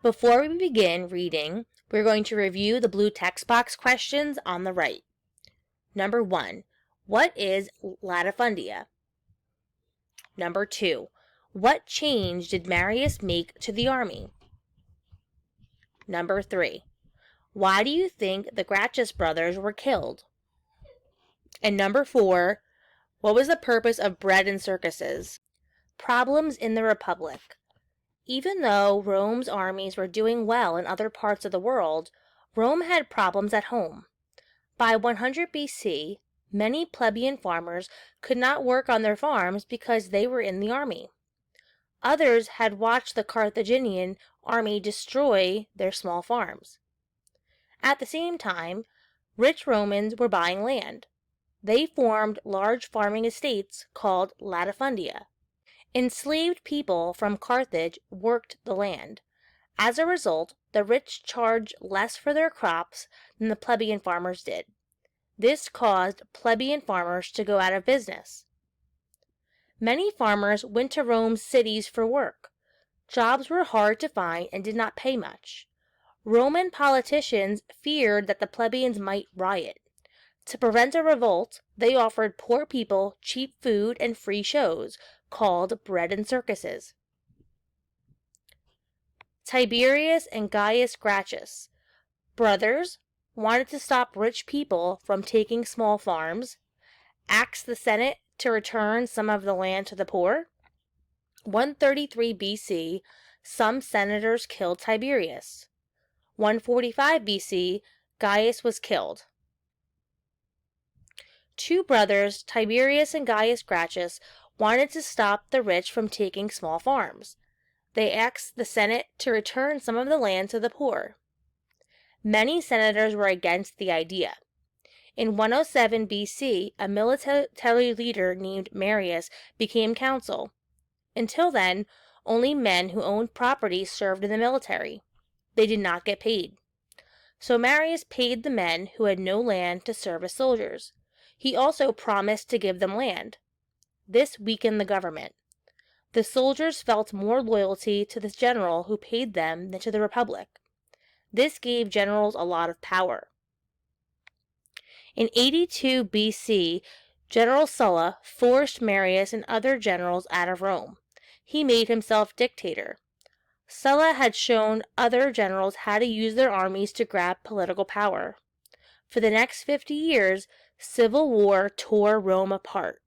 Before we begin reading, we're going to review the blue text box questions on the right. Number 1. What is latifundia? Number 2. What change did Marius make to the army? Number 3. Why do you think the Gracchus brothers were killed? And number 4. What was the purpose of bread in circuses? Problems in the Republic. Even though Rome's armies were doing well in other parts of the world, Rome had problems at home. By 100 BC, many plebeian farmers could not work on their farms because they were in the army. Others had watched the Carthaginian army destroy their small farms. At the same time, rich Romans were buying land. They formed large farming estates called latifundia. Enslaved people from Carthage worked the land. As a result, the rich charged less for their crops than the plebeian farmers did. This caused plebeian farmers to go out of business. Many farmers went to Rome's cities for work. Jobs were hard to find and did not pay much. Roman politicians feared that the plebeians might riot. To prevent a revolt, they offered poor people cheap food and free shows, called bread and circuses. Tiberius and Gaius Gracchus, brothers, wanted to stop rich people from taking small farms, asked the Senate to return some of the land to the poor. 133 BC, some senators killed Tiberius. 145 BC, Gaius was killed. Two brothers, Tiberius and Gaius Gracchus, wanted to stop the rich from taking small farms. They asked the Senate to return some of the land to the poor. Many senators were against the idea. In 107 BC, a military leader named Marius became consul. Until then, only men who owned property served in the military. They did not get paid. So Marius paid the men who had no land to serve as soldiers. He also promised to give them land. This weakened the government. The soldiers felt more loyalty to the general who paid them than to the republic. This gave generals a lot of power. In 82 BC, General Sulla forced Marius and other generals out of Rome. He made himself dictator. Sulla had shown other generals how to use their armies to grab political power. For the next 50 years, civil war tore Rome apart.